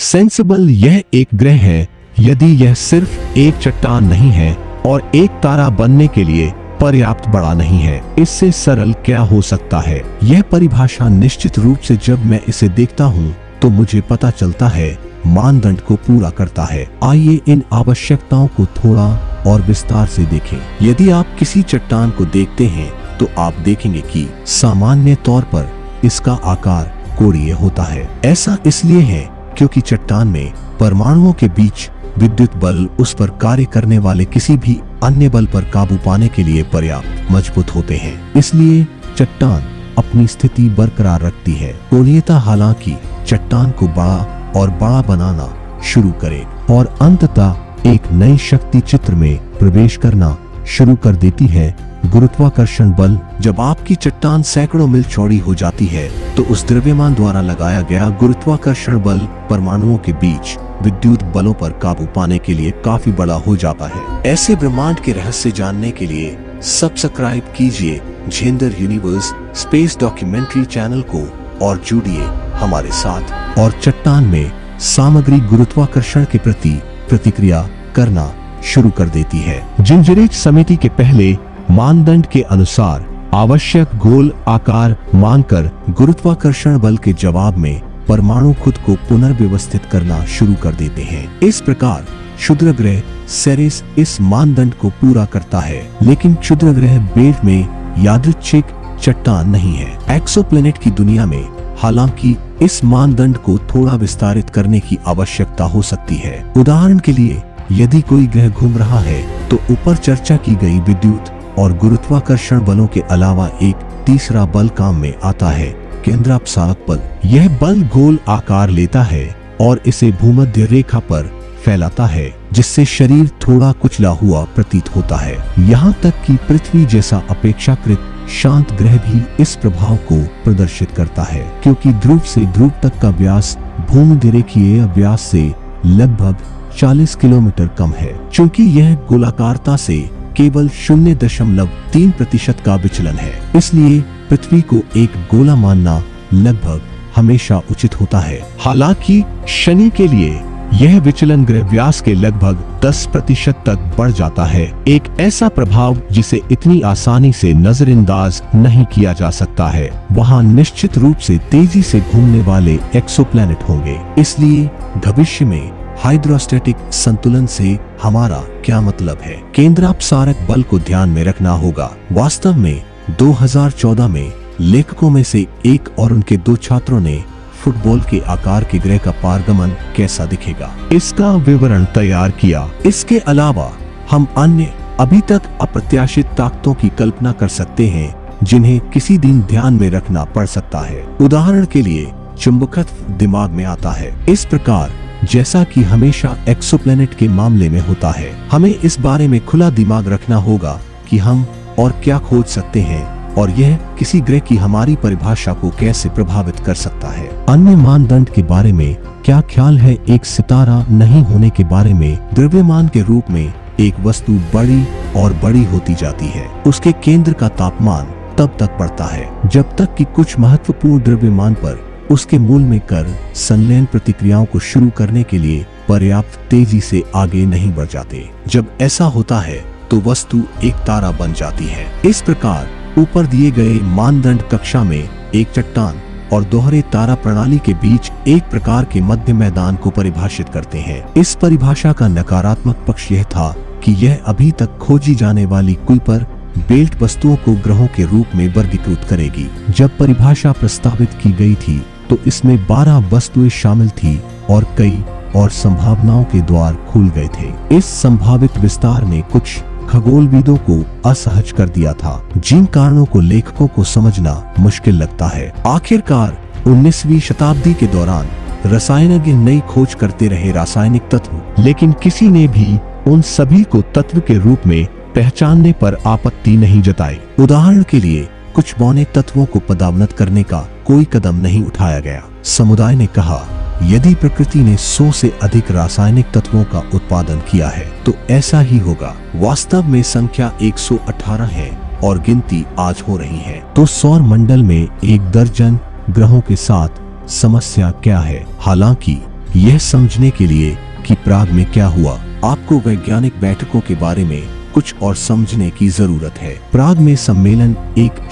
Sensible यह एक ग्रह है यदि यह सिर्फ एक चट्टान नहीं है और एक तारा बनने के लिए पर्याप्त बड़ा नहीं है। इससे सरल क्या हो सकता है? यह परिभाषा निश्चित रूप से जब मैं इसे देखता हूँ तो मुझे पता चलता है मानदंड को पूरा करता है। आइए इन आवश्यकताओं को थोड़ा और विस्तार से देखें। यदि आप किसी चट्टान को देखते हैं तो आप देखेंगे कि सामान्य तौर पर इसका आकार कोणीय होता है। ऐसा इसलिए है क्योंकि चट्टान में परमाणुओं के बीच विद्युत बल उस पर कार्य करने वाले किसी भी अन्य बल पर काबू पाने के लिए पर्याप्त मजबूत होते हैं। इसलिए चट्टान अपनी स्थिति बरकरार रखती है। कोणीयता हालांकि चट्टान को बड़ा और बड़ा बनाना शुरू करे और अंततः एक नई शक्ति चित्र में प्रवेश करना शुरू कर देती है, गुरुत्वाकर्षण बल। जब आपकी चट्टान सैकड़ों मील चौड़ी हो जाती है तो उस द्रव्यमान द्वारा लगाया गया गुरुत्वाकर्षण बल परमाणुओं के बीच विद्युत बलों पर काबू पाने के लिए काफी बड़ा हो जाता है। ऐसे ब्रह्मांड के रहस्य जानने के लिए सब्सक्राइब कीजिए gender universe space documentary channel को और जुड़िए हमारे साथ। और चट्टान में सामग्री गुरुत्वाकर्षण के प्रति प्रतिक्रिया करना शुरू कर देती है। जिंजरेज समिति के पहले मानदंड के अनुसार आवश्यक गोल आकार मानकर गुरुत्वाकर्षण बल के जवाब में परमाणु खुद को पुनर्व्यवस्थित करना शुरू कर देते हैं। इस प्रकार क्षुद्र ग्रह सेरेस इस मानदंड को पूरा करता है, लेकिन क्षुद्र ग्रह बेल्ट में यादृच्छिक चट्टान नहीं है। एक्सोप्लैनेट की दुनिया में हालांकि इस मानदंड को थोड़ा विस्तारित करने की आवश्यकता हो सकती है। उदाहरण के लिए यदि कोई ग्रह घूम रहा है तो ऊपर चर्चा की गई विद्युत और गुरुत्वाकर्षण बलों के अलावा एक तीसरा बल काम में आता है, केंद्रापसारक बल। यह बल गोल आकार लेता है और इसे भूमध्य रेखा पर फैलाता है, जिससे शरीर थोड़ा कुचला हुआ प्रतीत होता है। यहाँ तक कि पृथ्वी जैसा अपेक्षाकृत शांत ग्रह भी इस प्रभाव को प्रदर्शित करता है, क्योंकि ध्रुव से ध्रुव तक का व्यास भूमध्यरेखीय व्यास से लगभग 40 किलोमीटर कम है। चूंकि यह गोलाकारता से केवल 0.3% का विचलन है, इसलिए पृथ्वी को एक गोला मानना लगभग हमेशा उचित होता है। हालांकि शनि के लिए यह विचलन ग्रह व्यास के लगभग 10% तक बढ़ जाता है, एक ऐसा प्रभाव जिसे इतनी आसानी से नजरअंदाज नहीं किया जा सकता है। वहाँ निश्चित रूप से तेजी से घूमने वाले एक्सोप्लैनेट होंगे। इसलिए भविष्य में हाइड्रोस्टैटिक संतुलन से हमारा क्या मतलब है? केंद्रापसारक बल को ध्यान में रखना होगा। वास्तव में 2014 में लेखकों में से एक और उनके 2 छात्रों ने फुटबॉल के आकार के ग्रह का पारगमन कैसा दिखेगा इसका विवरण तैयार किया। इसके अलावा हम अन्य अभी तक अप्रत्याशित ताकतों की कल्पना कर सकते हैं जिन्हें किसी दिन ध्यान में रखना पड़ सकता है। उदाहरण के लिए चुंबकत्व दिमाग में आता है। इस प्रकार जैसा कि हमेशा एक्सोप्लैनेट के मामले में होता है, हमें इस बारे में खुला दिमाग रखना होगा कि हम और क्या खोज सकते हैं और यह किसी ग्रह की हमारी परिभाषा को कैसे प्रभावित कर सकता है। अन्य मानदंड के बारे में क्या ख्याल है? एक सितारा नहीं होने के बारे में। द्रव्यमान के रूप में एक वस्तु बड़ी और बड़ी होती जाती है। उसके केंद्र का तापमान तब तक बढ़ता है जब तक कि कुछ महत्वपूर्ण द्रव्यमान पर उसके मूल में कर संलयन प्रतिक्रियाओं को शुरू करने के लिए पर्याप्त तेजी से आगे नहीं बढ़ जाते। जब ऐसा होता है तो वस्तु एक तारा बन जाती है। इस प्रकार ऊपर दिए गए मानदंड कक्षा में एक चट्टान और दोहरे तारा प्रणाली के बीच एक प्रकार के मध्य मैदान को परिभाषित करते हैं। इस परिभाषा का नकारात्मक पक्ष यह था कि यह अभी तक खोजी जाने वाली कुइपर बेल्ट वस्तुओं को ग्रहों के रूप में वर्गीकृत करेगी। जब परिभाषा प्रस्तावित की गई थी तो इसमें 12 वस्तुएं शामिल थी और कई और संभावनाओं के द्वार खुल गए थे। इस संभावित विस्तार ने कुछ खगोलविदों को असहज कर दिया था, जिन कारणों को लेखकों को समझना मुश्किल लगता है। आखिरकार 19वीं शताब्दी के दौरान रसायनज्ञ नई खोज करते रहे रासायनिक तत्व, लेकिन किसी ने भी उन सभी को तत्व के रूप में पहचानने पर आपत्ति नहीं जताई। उदाहरण के लिए कुछ बौने तत्वों को पदावनत करने का कोई कदम नहीं उठाया गया। समुदाय ने कहा, यदि प्रकृति ने 100 से अधिक रासायनिक तत्वों का उत्पादन किया है तो ऐसा ही होगा। वास्तव में संख्या 118 है और गिनती आज हो रही है। तो सौर मंडल में 1 दर्जन ग्रहों के साथ समस्या क्या है? हालांकि यह समझने के लिए कि प्राग में क्या हुआ, आपको वैज्ञानिक बैठकों के बारे में कुछ और समझने की जरूरत है। प्राग में सम्मेलन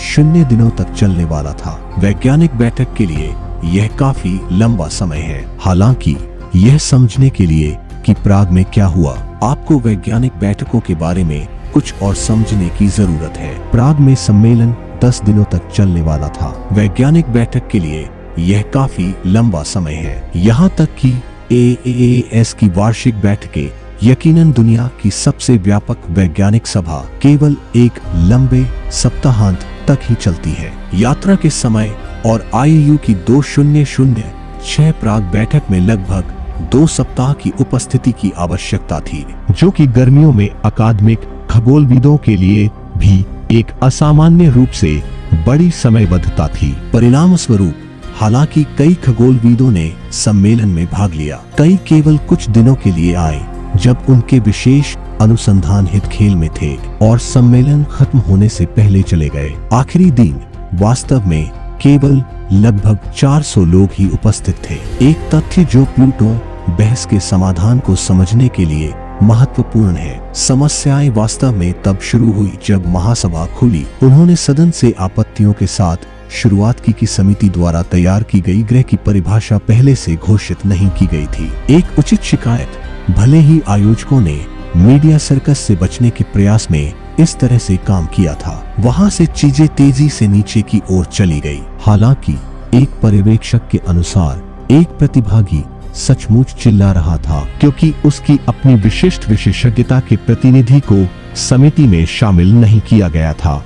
0 दिनों तक चलने वाला था। वैज्ञानिक बैठक के लिए यह काफी लंबा समय है। हालांकि यह समझने के लिए कि प्राग में क्या हुआ, आपको वैज्ञानिक बैठकों के बारे में कुछ और समझने की जरूरत है। प्राग में सम्मेलन 10 दिनों तक चलने वाला था। वैज्ञानिक बैठक के लिए यह काफी लंबा समय है। यहाँ तक कि AAAS की वार्षिक बैठकें, यकीनन दुनिया की सबसे व्यापक वैज्ञानिक सभा, केवल एक लंबे सप्ताहांत तक ही चलती है। यात्रा के समय और IAU की 2006 प्राग बैठक में लगभग 2 सप्ताह की उपस्थिति की आवश्यकता थी, जो कि गर्मियों में अकादमिक खगोलविदों के लिए भी एक असामान्य रूप से बड़ी समयबद्धता थी। परिणाम स्वरूप हालांकि कई खगोलविदों ने सम्मेलन में भाग लिया, कई केवल कुछ दिनों के लिए आए जब उनके विशेष अनुसंधान हित खेल में थे और सम्मेलन खत्म होने से पहले चले गए। आखिरी दिन वास्तव में केवल लगभग 400 लोग ही उपस्थित थे। एक तथ्य जो प्लूटो बहस के समाधान को समझने के लिए महत्वपूर्ण है। समस्याएं वास्तव में तब शुरू हुई जब महासभा खुली। उन्होंने सदन से आपत्तियों के साथ शुरुआत की कि समिति द्वारा तैयार की गई ग्रह की परिभाषा पहले से घोषित नहीं की गई थी। एक उचित शिकायत, भले ही आयोजकों ने मीडिया सर्कस से बचने के प्रयास में इस तरह से काम किया था, वहां से चीजें तेजी से नीचे की ओर चली गई। हालांकि एक पर्यवेक्षक के अनुसार एक प्रतिभागी सचमुच चिल्ला रहा था क्योंकि उसकी अपनी विशिष्ट विशेषज्ञता के प्रतिनिधि को समिति में शामिल नहीं किया गया था।